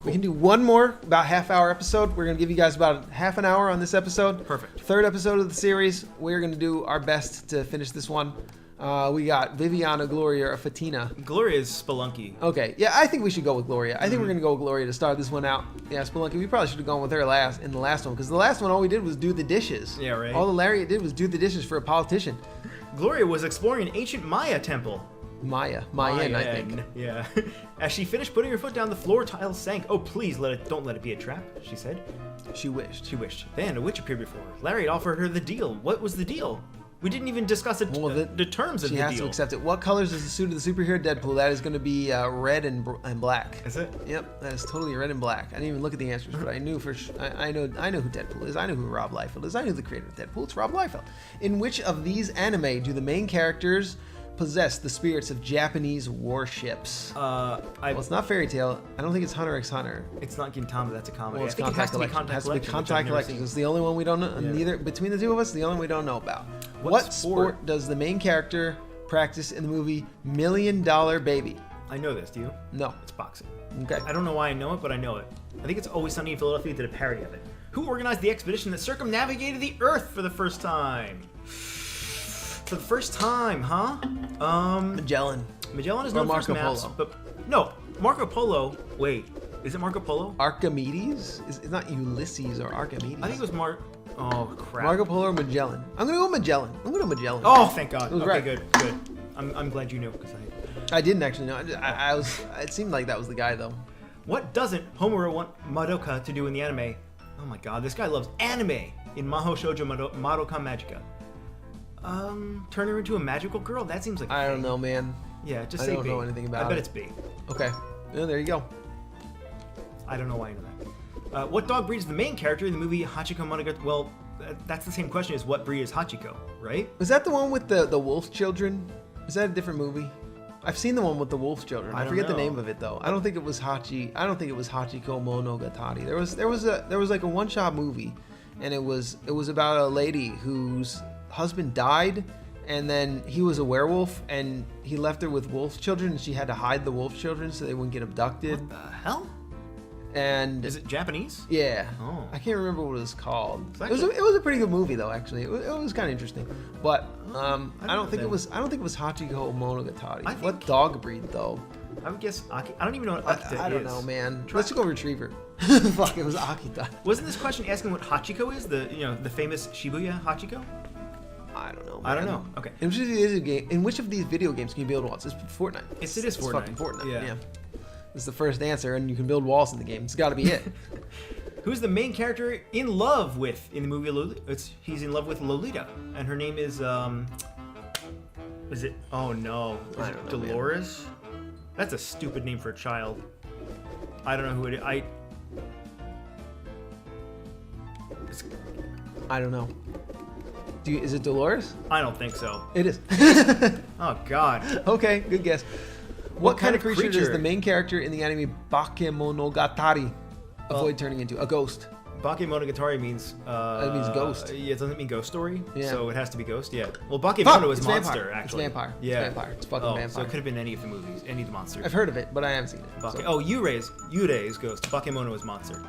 We can do one more, about half-hour episode. We're going to give you guys about half an hour on this episode. Perfect. Third episode of the series. We're going to do our best to finish this one. We got Viviana, Gloria, or Fatina. Gloria is Spelunky. Okay, yeah, I think we should go with Gloria. I think we're going to go with Gloria to start this one out. Yeah, Spelunky, we probably should have gone with her in the last one, because the last one, all we did was do the dishes. Yeah, right. All the Lariat did was do the dishes for a politician. Gloria was exploring an ancient Maya temple. Mayan, I think. Yeah. As she finished putting her foot down, the floor tiles sank. Oh, please, don't let it be a trap, she said. She wished. Then a witch appeared before her. Lariat offered her the deal. What was the deal? We didn't even discuss the terms of the deal. She has to accept it. What colors is the suit of the superhero Deadpool? That is going to be red and black. Is it? Yep, that is totally red and black. I didn't even look at the answers, but I knew I know who Deadpool is. I know who Rob Liefeld is. I knew the creator of Deadpool. It's Rob Liefeld. In which of these anime do the main characters possess the spirits of Japanese warships? Well, it's not Fairy Tail. I don't think it's Hunter x Hunter. It's not Gintama. That's a comedy. Well, it's I think it has to be Contact Collection. It's the only one we don't know. Yeah. Neither between the two of us, the only one we don't know about. What sport does the main character practice in the movie $1 Million Baby? I know this. Do you? No. It's boxing. Okay. I don't know why I know it, but I know it. I think it's Always Sunny in Philadelphia did a parody of it. Who organized the expedition that circumnavigated the Earth for the first time? For the first time, huh? Magellan. Magellan is known for his maps, but no, Marco Polo. Wait, is it Marco Polo? Archimedes? It's not Ulysses or Archimedes. I think it was Oh crap. Marco Polo or Magellan? I'm gonna go Magellan. Magellan. Oh, thank God. It was okay, right. Good. I'm glad you knew because I didn't actually know. I was. It seemed like that was the guy though. What doesn't Homura want Madoka to do in the anime? Oh my God, this guy loves anime in Mahou Shoujo Madoka Magica. Turn her into a magical girl? That seems like I don't know, man. Yeah, just say B. I don't know anything about it. I bet it's B. Okay. Yeah, there you go. I don't know why I know that. What dog breed is the main character in the movie Hachiko Monogatari? Well, that's the same question as what breed is Hachiko, right? Was that the one with the wolf children? Is that a different movie? I've seen the one with the wolf children. I forget the name of it though. I don't think it was Hachiko Monogatari. There was like a one-shot movie, and it was about a lady whose husband died, and then he was a werewolf, and he left her with wolf children, and she had to hide the wolf children so they wouldn't get abducted. What the hell? And is it Japanese? Yeah. Oh. I can't remember what it was called. It was a pretty good movie though, actually. It was kind of interesting. But I don't think it was Hachiko Monogatari. What dog breed though? I would guess Aki. I don't even know what Akita is. I don't know, man. Let's go Retriever. Fuck, it was Akita. Wasn't this question asking what Hachiko is? The famous Shibuya Hachiko? I don't know, man. I don't know. Okay. In which of these video games can you build walls? It's Fortnite. It is Fortnite. It's fucking Fortnite. Yeah. It's the first answer, and you can build walls in the game. It's got to be it. Who's the main character in love with in the movie Lolita? He's in love with Lolita, and her name is it? Oh no, is it Dolores? Man. That's a stupid name for a child. I don't know who it is. I don't know. Is it Dolores? I don't think so. It is. Oh God. Okay, good guess. What kind of creature does the main character in the anime Bakemonogatari avoid turning into? A ghost. Bakemonogatari means... it means ghost. Yeah, it doesn't mean ghost story, yeah. So it has to be ghost, yeah. Well, Bakemono is monster, vampire. actually. It's vampire. Yeah. It's vampire. It's fucking vampire. So it could have been any of the movies, any of the monsters. I've heard of it, but I haven't seen it. Oh, Yurei is ghost. Bakemono is monster.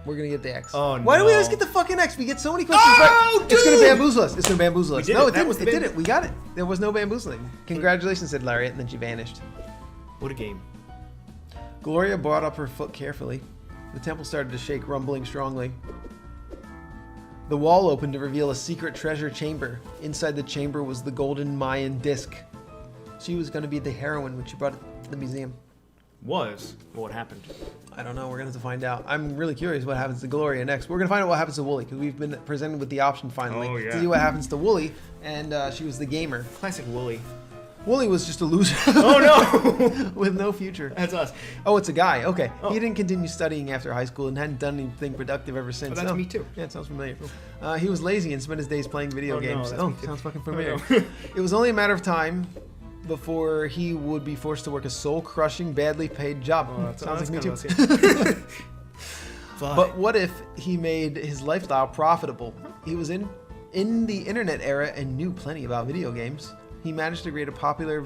We're gonna get the X. Oh, no. Why do we always get the fucking X? We get so many questions right. Dude! It's gonna bamboozle us. It's gonna bamboozle us. No, it didn't. It didn't. We got it. There was no bamboozling. Congratulations, said Lariat, and then she vanished. What a game. Gloria brought up her foot carefully. The temple started to shake, rumbling strongly. The wall opened to reveal a secret treasure chamber. Inside the chamber was the golden Mayan disc. She was going to be the heroine when she brought it to the museum. What happened? I don't know. We're going to have to find out. I'm really curious what happens to Gloria next. We're going to find out what happens to Wooly, because we've been presented with the option finally to see what happens to Wooly, and she was the gamer. Classic Wooly. Wooly was just a loser. Oh no! With no future. That's us. Oh, it's a guy. Okay. Oh. He didn't continue studying after high school and hadn't done anything productive ever since. Oh, that's me too. Yeah, it sounds familiar. He was lazy and spent his days playing video games. No, sounds fucking familiar. It was only a matter of time before he would be forced to work a soul-crushing, badly paid job. Sounds like me too. But what if he made his lifestyle profitable? He was in the internet era and knew plenty about video games. He managed to create a popular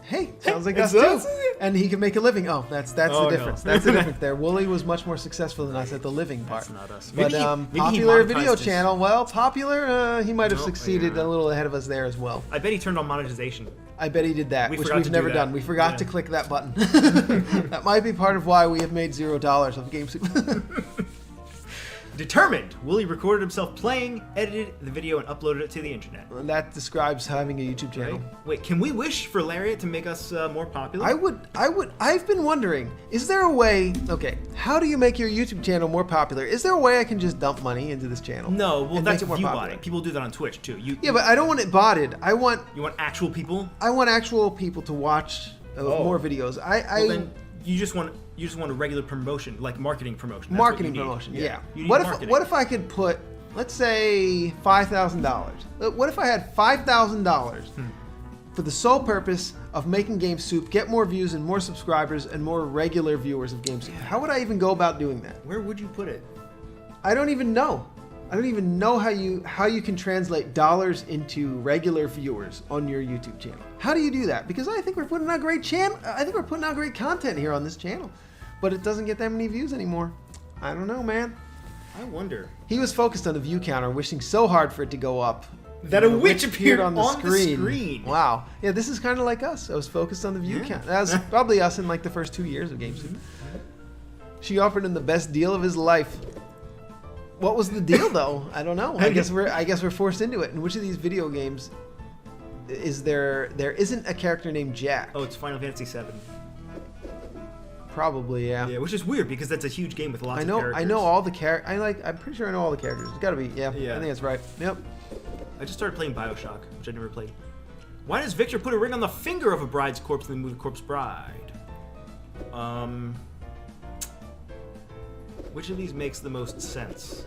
Hey, sounds like It's us us. too. And he can make a living. Oh, that's the no. difference. That's the difference there. Wooly was much more successful than us at the living part. That's not us. But Maybe he popular monetized video this. channel. Well, popular. He might have succeeded yeah. a little ahead of us there as well. I bet he turned on monetization. I bet he did that, We which forgot we've to do never that. done. We forgot Yeah. to click that button. That might be part of why we have made $0 of GameSoup. Determined, Wooly recorded himself playing, edited the video, and uploaded it to the internet. That describes having a YouTube channel. Right? Wait, can we wish for Lariat to make us more popular? I've been wondering, is there a way, okay, how do you make your YouTube channel more popular? Is there a way I can just dump money into this channel? No, well, and that's make it more view popular? botting. People do that on Twitch too. Yeah, but I don't want it botted. you want actual people? I want actual people to watch more videos. Well, then you just want a regular promotion, like marketing promotion. That's marketing what you need. promotion, yeah. You need What marketing. if I could put, let's say, $5,000? What if I had $5,000 for the sole purpose of making Game Soup get more views and more subscribers and more regular viewers of Game Soup? How would I even go about doing that? Where would you put it? I don't even know. I don't even know how you can translate dollars into regular viewers on your YouTube channel. How do you do that? Because I think we're putting out great great content here on this channel, but it doesn't get that many views anymore. I don't know, man. I wonder. He was focused on the view counter, wishing so hard for it to go up. That a witch appeared on the screen. Wow. Yeah, this is kind of like us. I was focused on the view count. That was probably us in like the first 2 years of Game Soup. She offered him the best deal of his life. What was the deal, though? I don't know. I guess we're forced into it. In which of these video games is there isn't a character named Jack? Oh, it's Final Fantasy VII. Probably, yeah. Yeah, which is weird because that's a huge game with lots of characters. I know all the I'm pretty sure I know all the characters. It's got to be. Yeah. Yeah. I think that's right. Yep. I just started playing BioShock, which I never played. Why does Victor put a ring on the finger of a bride's corpse in the movie Corpse Bride? Which of these makes the most sense?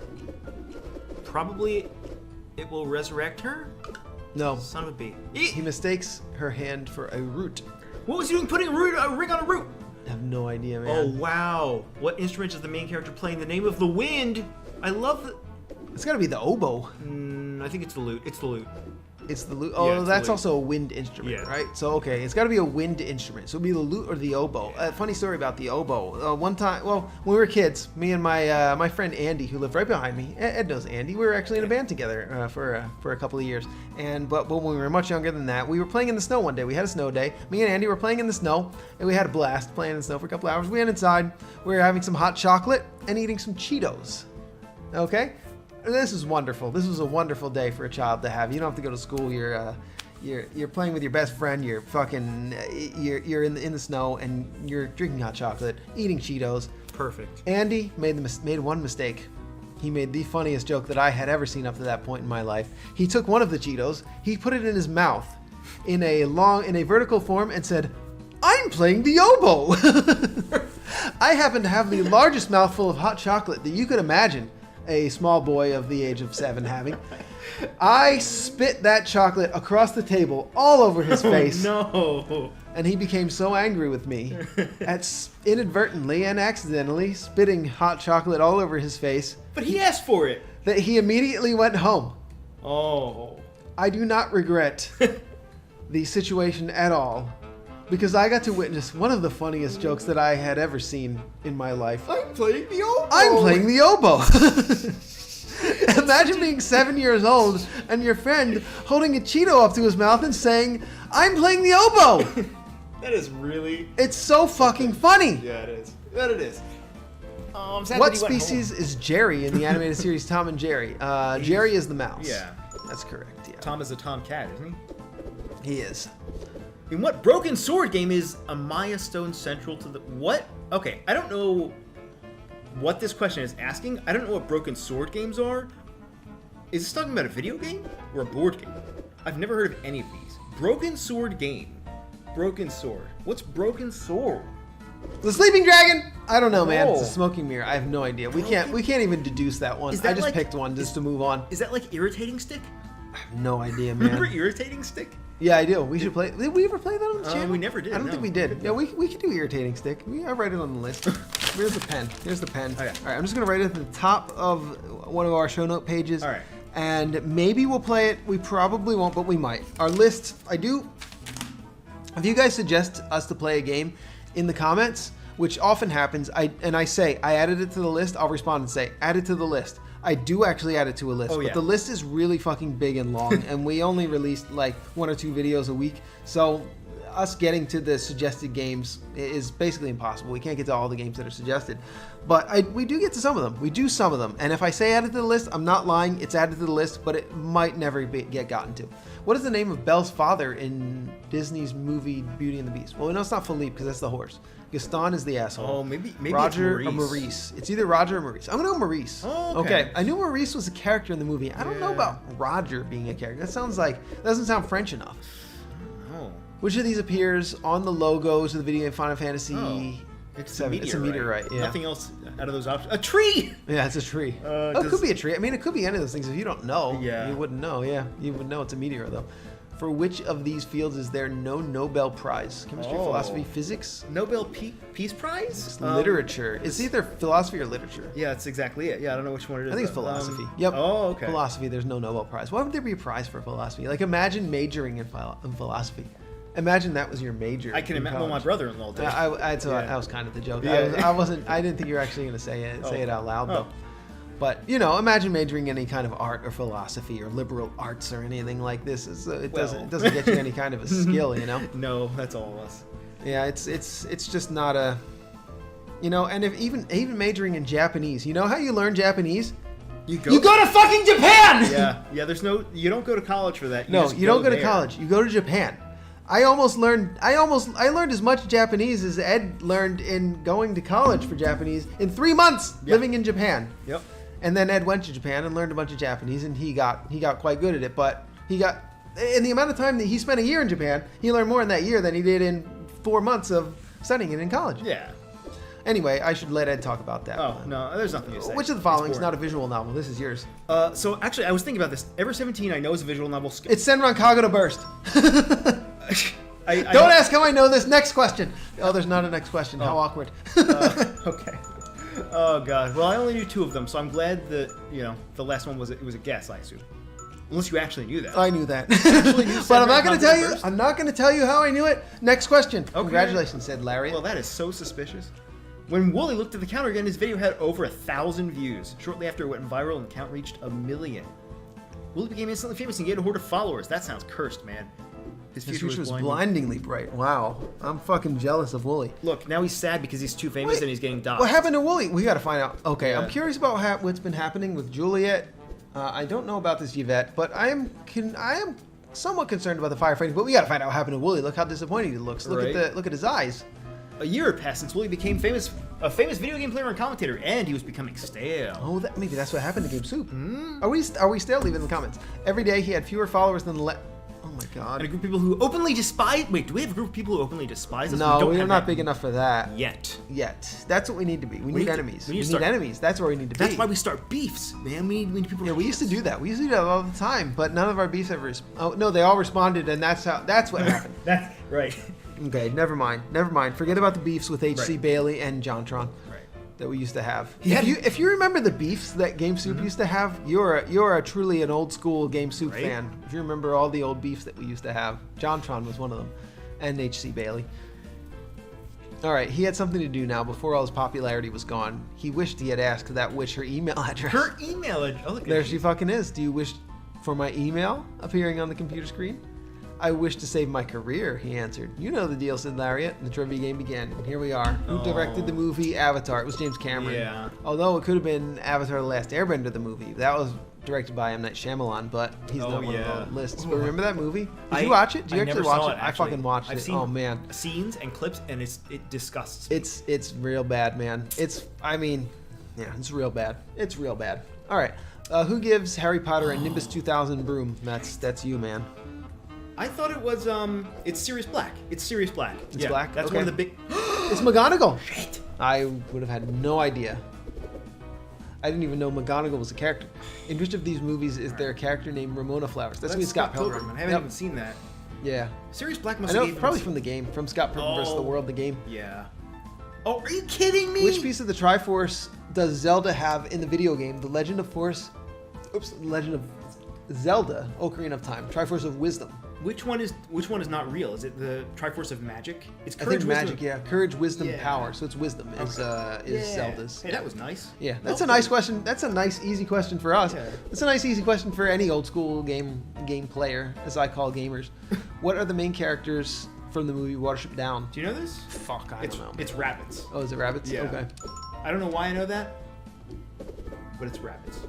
Probably it will resurrect her? No. Son of a bee. He mistakes her hand for a root. What was he doing putting a ring on a root? I have no idea, man. Oh, wow. What instrument is the main character playing? The Name of the Wind. I love the... It's got to be the oboe. I think it's the lute. It's the lute. It's the lute. Yeah, Oh, it's that's the lute. also a wind instrument, Yeah. right? So, okay, it's got to be a wind instrument. So it'd be the lute or the oboe. Funny story about the oboe. One time, well, when we were kids, me and my friend Andy, who lived right behind me, Ed knows Andy, we were actually in a band together for a couple of years. But when we were much younger than that, we were playing in the snow one day. We had a snow day. Me and Andy were playing in the snow, and we had a blast playing in the snow for a couple of hours. We went inside. We were having some hot chocolate and eating some Cheetos. Okay? This is wonderful. This was a wonderful day for a child to have. You don't have to go to school. You're playing with your best friend. You're in the snow and you're drinking hot chocolate, eating Cheetos. Perfect. Andy made one mistake. He made the funniest joke that I had ever seen up to that point in my life. He took one of the Cheetos, he put it in his mouth in a vertical form and said, "I'm playing the oboe." I happen to have the largest mouthful of hot chocolate that you could imagine a small boy of the age of 7 having. I spit that chocolate across the table all over his face. No. And he became so angry with me at inadvertently and accidentally spitting hot chocolate all over his face But he asked for it. that he immediately went home. Oh. I do not regret the situation at all because I got to witness one of the funniest jokes that I had ever seen in my life. I'm playing the oboe. I'm playing the oboe. Imagine being 7 years old and your friend holding a Cheeto up to his mouth and saying, "I'm playing the oboe." That is really... It's so fucking funny. Yeah, it is. That it is. I'm sad What that he went species home. is Jerry in the animated series Tom and Jerry? Jerry is the mouse. Yeah. That's correct, yeah. Tom is a tomcat, isn't he? He is. In what Broken Sword game is a Maya Stone central to the... What? Okay, I don't know what this question is asking. I don't know what Broken Sword games are. Is this talking about a video game or a board game? I've never heard of any of these. Broken Sword game. Broken Sword. What's Broken Sword? The Sleeping Dragon? I don't know, man. It's a Oh. smoking mirror. I have no idea. We can't even deduce that one. Is that I just like- picked one just to move on. Is that like Irritating Stick? I have no idea, Remember man. Irritating Stick? Yeah, I do. We should play. Did we ever play that on the channel? We never did, I don't no. think we did. Yeah, we could do Irritating Stick. I'll write it on the list. Here's the pen. Here's the pen. Okay. All right, I'm just gonna write it at the top of one of our show note pages. All right. And maybe we'll play it. We probably won't, but we might. Our list. I do If you guys suggest us to play a game in the comments, which often happens, I say I added it to the list, I'll respond and say add it to the list. I do actually add it to a list, but the list is really fucking big and long, and we only released like 1 or 2 videos a week, so us getting to the suggested games is basically impossible. We can't get to all the games that are suggested, but we do get to some of them. We do some of them, and if I say add it to the list, I'm not lying. It's added to the list, but it might never get gotten to. What is the name of Belle's father in Disney's movie Beauty and the Beast? Well, we know it's not Philippe because that's the horse. Gaston is the asshole. Oh, maybe Roger it's or Maurice. It's either Roger or Maurice. I'm gonna go Maurice. Oh, okay. I knew Maurice was a character in the movie. I don't know about Roger being a character. That doesn't sound French enough. Oh. Which of these appears on the logos of the video game Final Fantasy? Oh. It's a meteorite. It's a meteorite. Yeah. Nothing else out of those options. A tree. Yeah, it's a tree. It could be a tree. I mean, it could be any of those things. If you don't know, you wouldn't know. Yeah, you would know it's a meteor though. For which of these fields is there no Nobel Prize? Chemistry, philosophy, physics? Nobel Peace Prize? It's literature. It's either philosophy or literature. Yeah, that's exactly it. Yeah, I don't know which one it is. I think it's philosophy. Yep. Oh, okay. Philosophy, there's no Nobel Prize. Why would there be a prize for philosophy? Like, imagine majoring in philosophy. Imagine that was your major. I can imagine. Well, my brother-in-law did. That was kind of the joke. Yeah. I didn't think you were actually going to say it out loud though. But imagine majoring in any kind of art or philosophy or liberal arts or anything like this. It doesn't get you any kind of a skill, No, that's all of us. Yeah, it's just not a, And if even majoring in Japanese, you know how you learn Japanese? You go to fucking Japan. Yeah. You don't go to college for that. You don't go to college. You go to Japan. I learned as much Japanese as Ed learned in going to college for Japanese in 3 months living in Japan. Yep. And then Ed went to Japan and learned a bunch of Japanese, and he got quite good at it. But in the amount of time that he spent a year in Japan, he learned more in that year than he did in 4 months of studying it in college. Yeah. Anyway, I should let Ed talk about that. Oh, no, there's nothing to say. Which of the following is not a visual novel? This is yours. So actually, I was thinking about this. Ever 17, I know is a visual novel. It's Senran Kagura Burst. Don't ask how I know this. Next question. Oh, there's not a next question. How awkward. Okay. Oh god. Well, I only knew 2 of them, so I'm glad that the last one was a guess, I assume. Unless you actually knew that. I knew that. But I'm not going to tell you. I'm not going to tell you how I knew it. Next question. Okay. Congratulations, said Larry. Well, that is so suspicious. When Wooly looked at the counter again, his video had over 1,000 views. Shortly after, it went viral and the count reached 1 million. Wooly became instantly famous and gained a horde of followers. That sounds cursed, man. His future was blindingly bright. Wow. I'm fucking jealous of Wooly. Look, now he's sad because he's too famous and he's getting doxxed. What happened to Wooly? We got to find out. Okay, yeah. I'm curious about what's been happening with Juliet. I don't know about this Yvette, but I am somewhat concerned about the firefighting. But we got to find out what happened to Wooly. Look how disappointed he looks. Look at his eyes. A year had passed since Wooly became a famous video game player and commentator, and he was becoming stale. Oh, maybe that's what happened to Game Soup. Are we stale? Leave it in the comments. Every day he had fewer followers than Oh my god. And a group of people who openly despise... Wait, do we have a group of people who openly despise us? No, we're not big enough for that. Yet. That's what we need to be. We need enemies. We need enemies. That's where we need to be. That's why we start beefs, man. We need people. Yeah, we used to do that. We used to do that all the time, but none of our beefs ever... Oh, no, they all responded, and that's what happened. That's right. Okay, never mind. Forget about the beefs with H.C. Bailey and JonTron. That we used to have. If you remember the beefs that Game Soup used to have, you're truly an old school Game Soup fan. If you remember all the old beefs that we used to have, JonTron was one of them, and H.C. Bailey. All right, he had something to do now before all his popularity was gone. He wished he had asked that witch her email address. Her email address. Oh, look there she fucking is. Do you wish for my email appearing on the computer screen? I wish to save my career, he answered. You know the deal, said Lariat, and the trivia game began. And here we are. Who directed the movie Avatar? It was James Cameron. Yeah. Although it could have been Avatar The Last Airbender, the movie. That was directed by M. Night Shyamalan, but he's not one of the lists. But remember that movie? Did you watch it? Did you actually watch it? I fucking watched it. Seen oh, man. Scenes and clips, and it disgusts me. It's real bad, man. It's real bad. It's real bad. All right. Who gives Harry Potter a Nimbus 2000 broom? That's you, man. I thought it was, it's Sirius Black. It's Sirius Black. It's Black? That's one of the big... It's McGonagall. Shit. I would have had no idea. I didn't even know McGonagall was a character. In which of these movies is there a character named Ramona Flowers? That's me, Scott Pilgrim. I haven't even seen that. Yeah. Sirius Black must have probably from the game. From Scott Pilgrim vs. the World, the game. Yeah. Oh, are you kidding me? Which piece of the Triforce does Zelda have in the video game? The Legend of Zelda, Ocarina of Time, Triforce of Wisdom. Which one is not real? Is it the Triforce of Magic? It's I think Courage, magic, Wisdom. yeah. Courage, wisdom, Yeah. power. So it's wisdom is Zelda's. Hey, that was nice. Yeah, that's a nice question. That's a nice, easy question for us. Yeah. That's a nice, easy question for any old school game player, as I call gamers. What are the main characters from the movie Watership Down? Do you know this? Fuck, I don't know. It's rabbits. Oh, is it rabbits? Yeah. Okay. I don't know why I know that, but it's rabbits.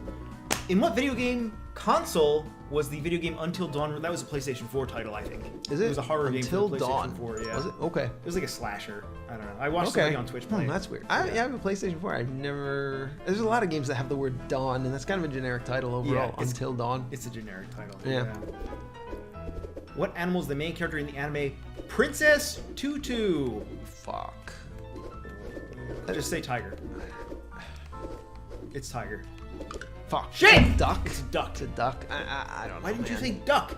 In what video game console was the video game Until Dawn? That was a PlayStation 4 title, I think. Is it? It was a horror game Until for the PlayStation Dawn. 4. Yeah. Was it? Okay. It was like a slasher. I don't know. I watched somebody on Twitch play. That's weird. I have a PlayStation 4. I've never. There's a lot of games that have the word Dawn, and that's kind of a generic title overall. Yeah, Until Dawn. It's a generic title. Yeah. What animal is the main character in the anime Princess Tutu? Fuck. Just say tiger. It's tiger. Fuck. Shit! Duck. It's a duck. It's a duck. I don't know. Why didn't you man. say duck?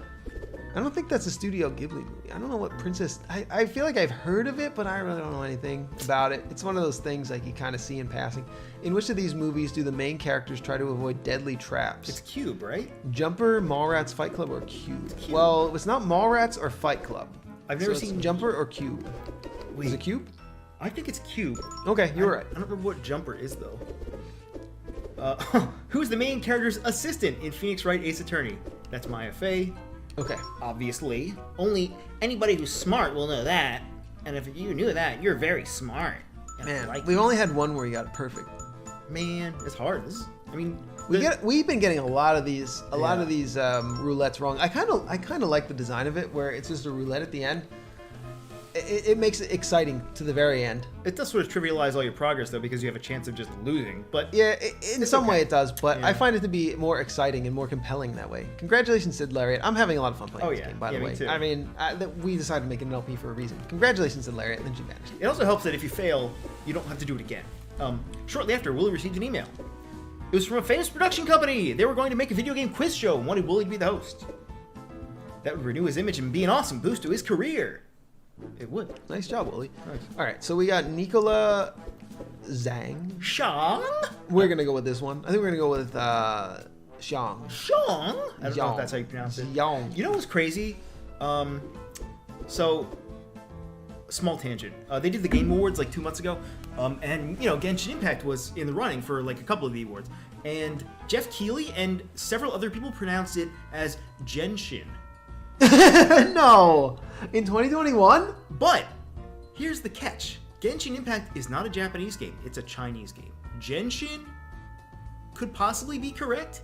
I don't think that's a Studio Ghibli movie. I don't know what Princess. I feel like I've heard of it, but I really don't know anything about it. It's one of those things like you kind of see in passing. In which of these movies do the main characters try to avoid deadly traps? It's Cube, right? Jumper, Mallrats, Fight Club, or Cube? Cube. Well, it's not Mallrats or Fight Club. I've never So it's seen Jumper or Cube. Wait. Is it Cube? I think it's Cube. Okay, you're right. I don't remember what Jumper is though. Who's the main character's assistant in Phoenix Wright Ace Attorney? That's Maya Fey. Okay. Obviously. Only anybody who's smart will know that. And if you knew that, you're very smart. And I Man, like we've you. only had one where you got it perfect. Man, it's hard. We've been getting a lot of these Yeah. roulettes wrong. I kind of like the design of it where it's just a roulette at the end. It makes it exciting to the very end. It does sort of trivialize all your progress though, because you have a chance of just losing. But Yeah, in some way it does, but Yeah. I find it to be more exciting and more compelling that way. Congratulations, Sid Lariat. I'm having a lot of fun playing Oh, this yeah. game, by Yeah, the me way. too. I mean, we decided to make it an LP for a reason. Congratulations, Sid Lariat, and then she vanished. it also helps that if you fail, you don't have to do it again. Shortly after, Willie received an email. It was from a famous production company. They were going to make a video game quiz show and wanted Willie to be the host. That would renew his image and be an awesome boost to his career. It would. Nice job, Willie. Nice. All right, so we got Nicola Zhang. Shang? We're going to go with this one. I think we're going to go with Xiang. Shang? I don't know if Yang. that's how you pronounce it. Yang. You know what's crazy? So, small tangent. They did the Game Awards like 2 months ago, and Genshin Impact was in the running for like a couple of the awards. And Jeff Keighley and several other people pronounced it as Genshin. No! In 2021? But here's the catch: Genshin Impact is not a Japanese game; it's a Chinese game. Genshin could possibly be correct,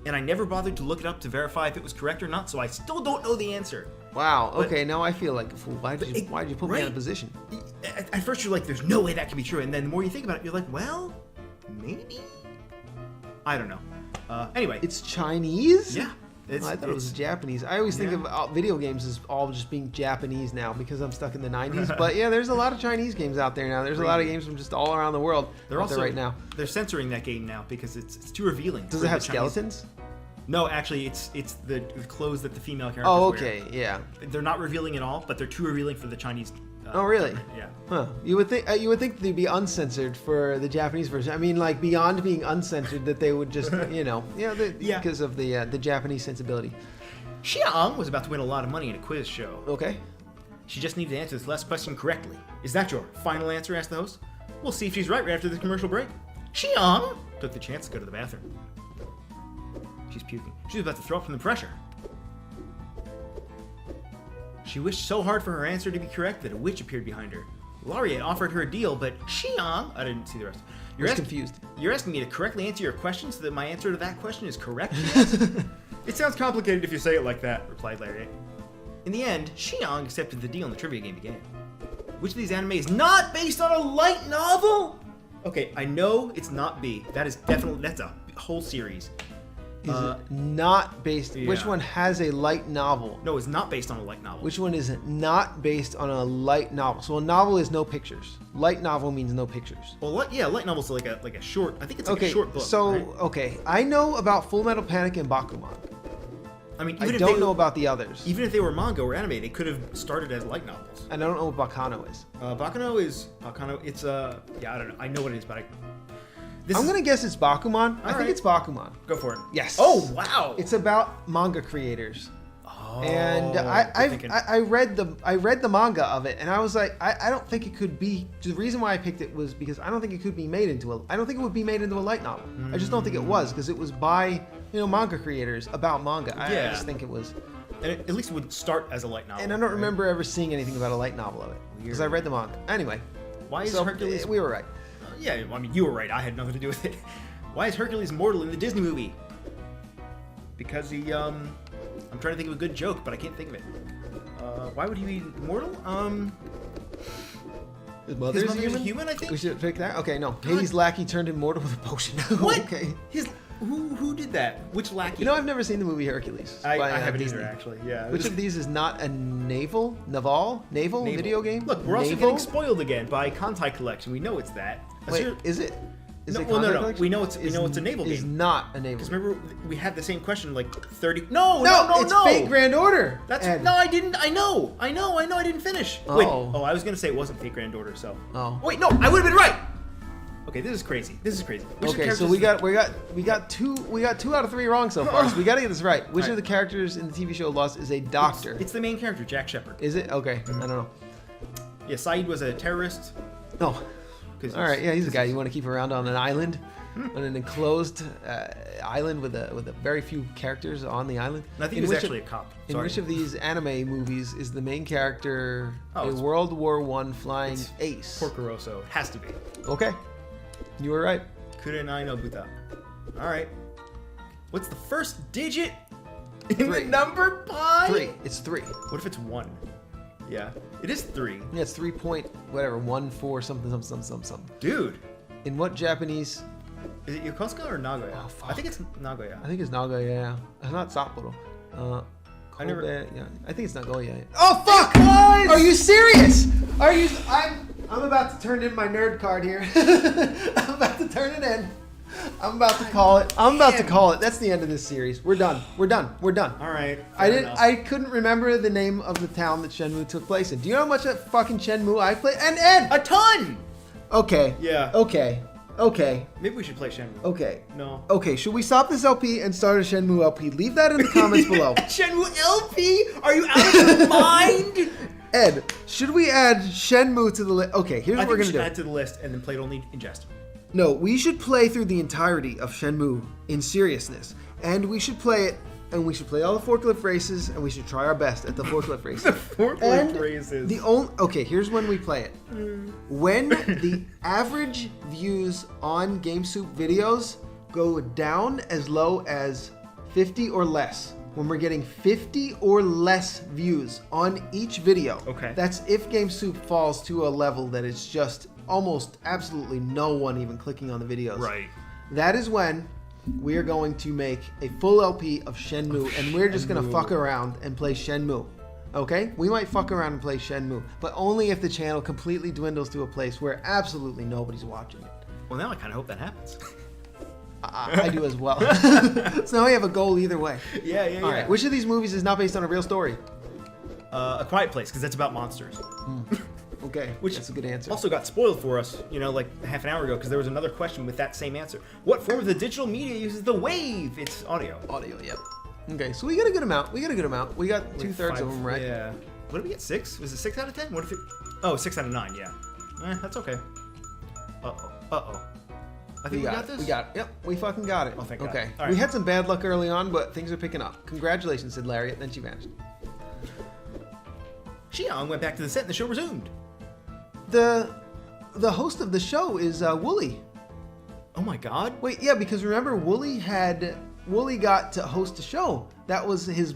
and I never bothered to look it up to verify if it was correct or not, so I still don't know the answer. Wow. But- Okay, now I feel like a fool. Why'd you put me in a right. position? At first you're like, there's no way that can be true, and then the more you think about it, you're like, well, maybe? I don't know. Anyway. It's Chinese? Yeah. I thought it was Japanese. I always think Yeah. of video games as all just being Japanese now because I'm stuck in the 90s. But yeah, there's a lot of Chinese games out there now. There's a lot of games from just all around the world They're out there also right now. They're censoring that game now because it's too revealing. Does for it have the Chinese- skeletons? No, actually, it's the clothes that the female characters Oh, wear. okay, yeah. They're not revealing at all, but they're too revealing for the Chinese. Oh, really? government. Yeah. Huh. You would think they'd be uncensored for the Japanese version. I mean, like beyond being uncensored, that they would just, Yeah. because of the Japanese sensibility. Xiang was about to win a lot of money in a quiz show. Okay. She just needed to answer this last question correctly. Is that your final answer? Asked the host. We'll see if she's right after this commercial break. Xiang took the chance to go to the bathroom. She's puking. She was about to throw up from the pressure. She wished so hard for her answer to be correct that a witch appeared behind her. Laureate offered her a deal, but Xiang... I didn't see the rest. I was confused. You're asking me to correctly answer your question so that my answer to that question is correct? She asked. It sounds complicated if you say it like that, replied Laureate. In the end, Xiang accepted the deal and the trivia game began. Which of these anime is not based on a light novel? Okay, I know it's not B. That's a whole series. Is it not based? Which yeah. one has a light novel? No, it's not based on a light novel. Which one is not based on a light novel? So a novel is no pictures. Light novel means no pictures. Well, light novel's like a short. I think it's like a short book. So right? okay, I know about Full Metal Panic and Bakuman. I mean, I don't know about the others. Even if they were manga or anime, they could have started as light novels. And I don't know what Bakano is. Bakano. It's yeah, I don't know. I know what it is, but I'm gonna guess it's Bakuman. I right. think it's Bakuman. Go for it. Yes. Oh wow. It's about manga creators. Oh, And I read the manga of it, and I was like, I don't think it could be. The reason why I picked it was because I don't think it could be made into I don't think it would be made into a light novel. I just don't think it was, because it was by manga creators about manga. I just think it was. And at least it would start as a light novel. And I don't remember ever seeing anything about a light novel of it, because I read the manga. Anyway, why is Hercules? We were right. Yeah, I mean, you were right. I had nothing to do with it. Why is Hercules mortal in the Disney movie? Because he, I'm trying to think of a good joke, but I can't think of it. Why would he be mortal? His mother's human, I think? We should pick that? Okay, no. Hades' lackey turned him mortal with a potion. What? Okay. Who did that? Which lackey? I've never seen the movie Hercules. I haven't either, actually. Yeah. Which of these is not a naval video game? Look, we're also getting spoiled again by Kantai Collection. We know it's that. Wait, is it? No. We know it's a naval game. It's not a naval. Because remember, we had the same question like 30. No, it's Fate Grand Order. No, I didn't. I know. I didn't finich. Oh. Wait. Oh, I was gonna say it wasn't Fate Grand Order. So. Oh. Wait, no, I would have been right. Okay, this is crazy. Okay, so we got 2 out of 3 wrong so far. So we got to get this right. Which of the characters in the TV show Lost is a doctor? It's the main character, Jack Shepherd. Is it? Okay, I don't know. Yeah, Saeed was a terrorist. No. All right, yeah, he's a guy you want to keep around on an island, on an enclosed island with a very few characters on the island. I think he's actually a cop. In which of these anime movies is the main character a it's World War I flying ace? Porco Rosso. Has to be. Okay, you were right. Kurenai no Buta. All right. What's the first digit in 3. the number pi? 3. It's 3. What if it's 1? Yeah, it is 3. Yeah, it's 3.14 something. Dude. In what Japanese? Is it Yokosuka or Nagoya? Oh, fuck. I think it's Nagoya. I think it's Nagoya. Yeah. It's not Sapporo. I never. Yeah, I think it's Nagoya. Oh fuck! Are you serious? I'm about to turn in my nerd card here. I'm about to turn it in. I'm about to call it. That's the end of this series. We're done. All right. I couldn't remember the name of the town that Shenmue took place in. Do you know how much that fucking Shenmue I played? And Ed! A ton! Okay. Yeah. Okay. Maybe we should play Shenmue. Okay. No. Okay, should we stop this LP and start a Shenmue LP? Leave that in the comments below. Shenmue LP? Are you out of your mind? Ed, should we add Shenmue to the list? Okay, here's what we're going to do. Add to the list and then play it only in jest. No, we should play through the entirety of Shenmue in seriousness. And we should play it, and we should play all the forklift races, and we should try our best at the forklift races. The forklift races. Okay, here's when we play it. When the average views on GameSoup videos go down as low as 50 or less. When we're getting 50 or less views on each video. Okay. That's if GameSoup falls to a level that it's just almost absolutely no one even clicking on the videos. Right. That is when we are going to make a full LP of Shenmue, and we're just going to fuck around and play Shenmue. Okay? We might fuck around and play Shenmue, but only if the channel completely dwindles to a place where absolutely nobody's watching it. Well, now I kind of hope that happens. I do as well. So now we have a goal either way. Yeah. All right. Which of these movies is not based on a real story? A Quiet Place, because that's about monsters. Okay, that's a good answer. Also got spoiled for us, like half an hour ago, because there was another question with that same answer. What form of the digital media uses the wave? It's audio. Audio, yep. Okay, so we got a good amount. We got 2/3 of them right. Yeah. What did we get? 6? Was it 6 out of 10? What if it? Oh, 6 out of 9. Yeah. That's okay. I think we got this. We got it. Yep, we fucking got it. Oh, thank God. Okay. All right. We had some bad luck early on, but things are picking up. Congratulations, said Lariat. Then she vanished. Xiang went back to the set and the show resumed. The host of the show is Wooly. Oh my God. Wait, yeah, because remember Wooly got to host a show. That was his.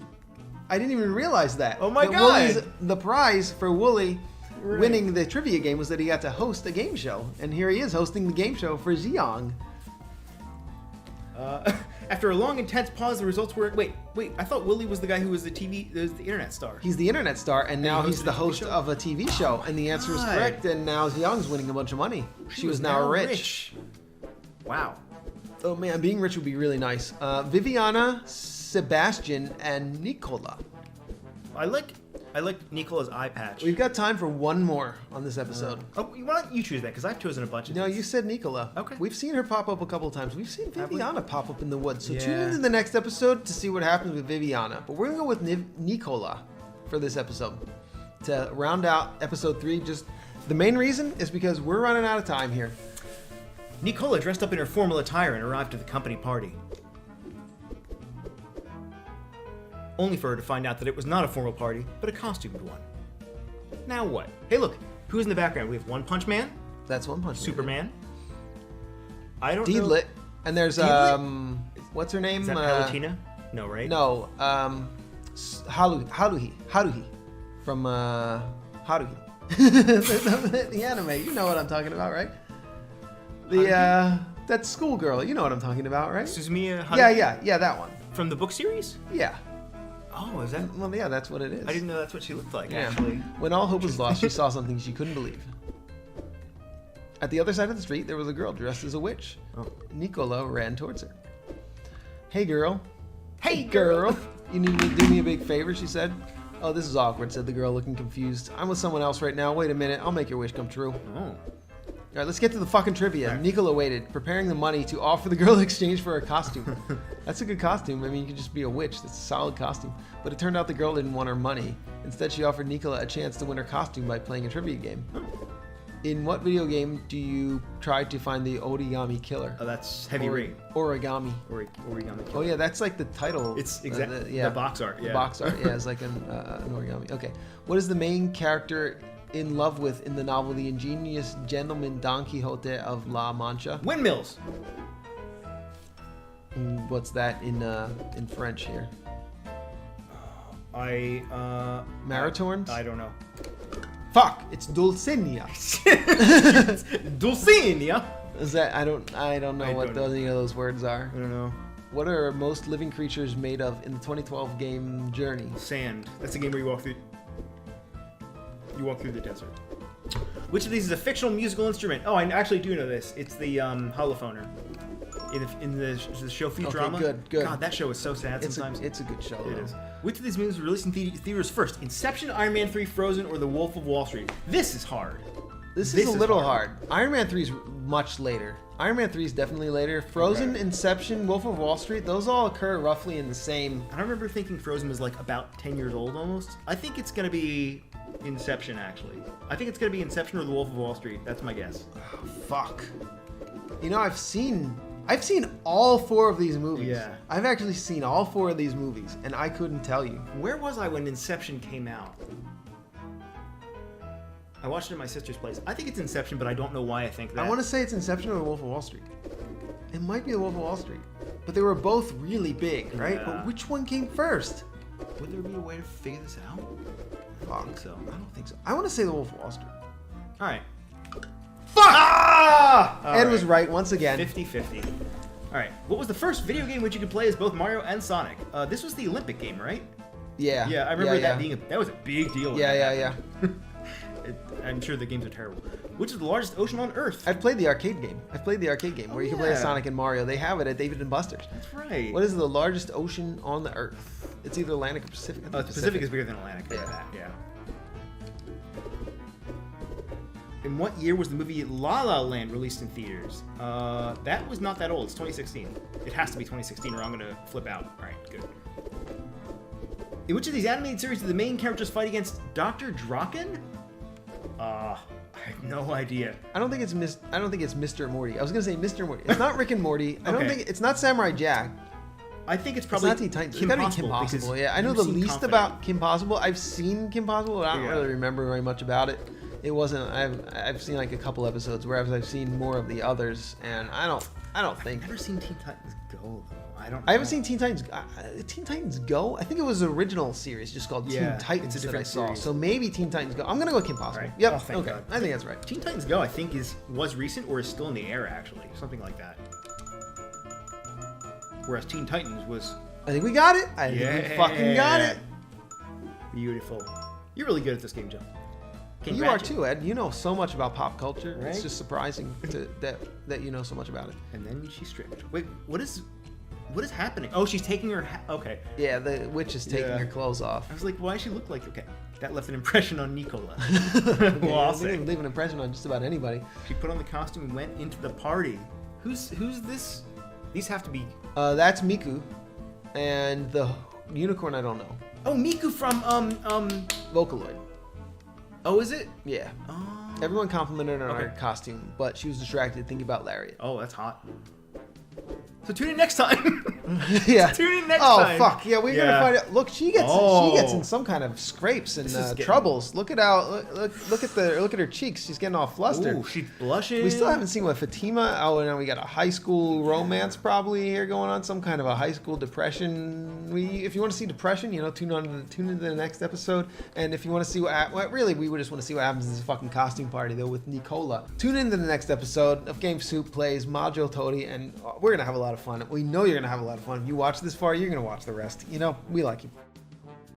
I didn't even realize that. Oh my God. The prize for Wooly winning the trivia game was that he got to host a game show, and here he is hosting the game show for Xiang. After a long, intense pause, the results were... Wait, I thought Willie was the guy who was the internet star. He's the internet star, and now he's the host of a TV show, and the answer is correct, and now Xiang's winning a bunch of money. She was now rich. Wow. Oh man, being rich would be really nice. Viviana, Sebastian, and Nicola. I like... I like Nicola's eye patch. We've got time for one more on this episode. Why don't you choose that? Because I've chosen a bunch of No, these. you said Nicola. Okay. We've seen her pop up a couple of times. We've seen Have we? Viviana pop up in the woods. So tune Yeah. into the next episode to see what happens with Viviana. But we're going to go with Nicola for this episode. To round out episode 3, just the main reason is because we're running out of time here. Nicola dressed up in her formal attire and arrived to the company party. Only for her to find out that it was not a formal party, but a costumed one. Now what? Hey look, who's in the background? We have One Punch Man, That's One Punch Man. Superman. I don't know. Deedlit. And there's, Deedlit? what's her name? Is that Palutena? No, right? No, Haruhi from Haruhi. The anime, you know what I'm talking about, right? That schoolgirl, you know what I'm talking about, right? Suzumiya Haruhi? Yeah, that one. From the book series? Yeah. Oh, is that? Well, yeah, that's what it is. I didn't know that's what she looked like, Yeah. actually. When all hope was lost, she saw something she couldn't believe. At the other side of the street, there was a girl dressed as a witch. Oh. Nicola ran towards her. Hey, girl. Hey, girl! You need to do me a big favor, she said. Oh, this is awkward, said the girl, looking confused. I'm with someone else right now. Wait a minute. I'll make your wish come true. Oh. All right, let's get to the fucking trivia. All right. Nicola waited, preparing the money to offer the girl in exchange for a costume. That's a good costume. I mean, you could just be a witch. That's a solid costume. But it turned out the girl didn't want her money. Instead, she offered Nicola a chance to win her costume by playing a trivia game. In what video game do you try to find the Origami Killer? Oh, that's Heavy Rain. Origami. Origami Killer. Oh yeah, that's like the title. It's exactly yeah. the box art. Yeah. The box art. Yeah, it's like an origami. Okay. What is the main character in love with in the novel The Ingenious Gentleman Don Quixote of La Mancha? Windmills. What's that in French here? Maritorns? I don't know. Fuck! It's Dulcinea. Dulcinea. Is that I don't know I what don't know. any of those words are. I don't know. What are most living creatures made of in the 2012 game Journey? Sand. That's a game where you walk through the desert. Which of these is a fictional musical instrument? Oh, I actually do know this. It's the holophoner. In the show Futurama. Okay, good. God, that show is so sad sometimes. It's a good show. It though. is. Which of these movies were released in theaters first? Inception, Iron Man 3, Frozen, or The Wolf of Wall Street? This is hard. This is a little hard. Iron Man 3 is much later. Iron Man 3 is definitely later. Frozen, Okay. Inception, Wolf of Wall Street, those all occur roughly in the same... I remember thinking Frozen was like about 10 years old almost. I think it's going to be Inception, actually. I think it's going to be Inception or The Wolf of Wall Street. That's my guess. Oh, fuck. You know, I've seen all 4 of these movies. Yeah. I've actually seen all 4 of these movies, and I couldn't tell you. Where was I when Inception came out? I watched it at my sister's place. I think it's Inception, but I don't know why I think that. I want to say it's Inception or The Wolf of Wall Street. It might be The Wolf of Wall Street. But they were both really big, right? Yeah. But which one came first? Would there be a way to figure this out? Fuck. think so. I don't think so. I want to say The Wolf of Wall Street. All right. Fuck! Ah! Ed All was right once again. 50-50. All right. What was the first video game which you could play as both Mario and Sonic? This was the Olympic game, right? Yeah. Yeah, I remember that being that was a big deal. when that Yeah. happened. I'm sure the games are terrible. Which is the largest ocean on Earth? I've played the arcade game. Where you can play as yeah. Sonic and Mario. They have it at David and Buster's. That's right. What is the largest ocean on the Earth? It's either Atlantic or Pacific. I think Pacific is bigger than Atlantic. Yeah. Yeah. In what year was the movie La La Land released in theaters? That was not that old. It's 2016. It has to be 2016 or I'm going to flip out. All right, good. In which of these animated series did the main characters fight against Doctor Drakken? I have no idea. I don't think it's Mr. Morty. I was gonna say Mr. Morty. It's not Rick and Morty. I don't Okay. think it's not Samurai Jack. I think it's It's probably not Teen Titans. It's Kim gotta be Possible. Kim Possible. because Yeah, I know you the seem least confident. about Kim Possible. I've seen Kim Possible, but I don't Yeah. really remember very much about it. It wasn't. I've seen like a couple episodes, whereas I've seen more of the others, and I don't think. I've never seen Teen Titans Go though. I haven't seen Teen Titans. Teen Titans Go. I think it was an original series, just called Yeah, Teen Titans it's a that I different saw. series. So maybe Teen Titans Go. I'm gonna go with Kim Possible. Right. Yep. Oh, thank okay. God. I think that's right. Teen Titans Go, I think, was recent or is still in the air actually, something like that. Whereas Teen Titans was I think we got it. I think we fucking got it. beautiful. You're really good at this game, Joe. You are too, Ed. You know so much about pop culture. It's Right? just surprising that you know so much about it. And then she stripped. Wait, what is What is happening? Oh, she's taking her okay. Yeah, the witch is taking her clothes off. I was like, why does she look like... Okay, that left an impression on Nicola. Well, I'll say. Leave an impression on just about anybody. She put on the costume and went into the party. Who's this? These have to be... That's Miku. And the unicorn, I don't know. Oh, Miku from, Vocaloid. Oh, is it? Yeah. Oh. Everyone complimented her on her costume, but she was distracted thinking about Lariat. Oh, that's hot. So tune in next time. Yeah. Tune in next time. Oh fuck yeah, we're gonna find out. Look, she gets in some kind of scrapes and troubles. Look at look at her cheeks. She's getting all flustered. Ooh, she's blushing. We still haven't seen what Fatima. Oh, and we got a high school romance probably here going on. Some kind of a high school depression. If you want to see depression, tune into the next episode. And if you want to see we just want to see what happens in this fucking costume party though with Nicola. Tune into the next episode of Game Soup Plays MAJOTORI, and we're gonna have a lot of fun. We know you're gonna have a lot of fun. If you watch this far, you're gonna watch the rest. We like you.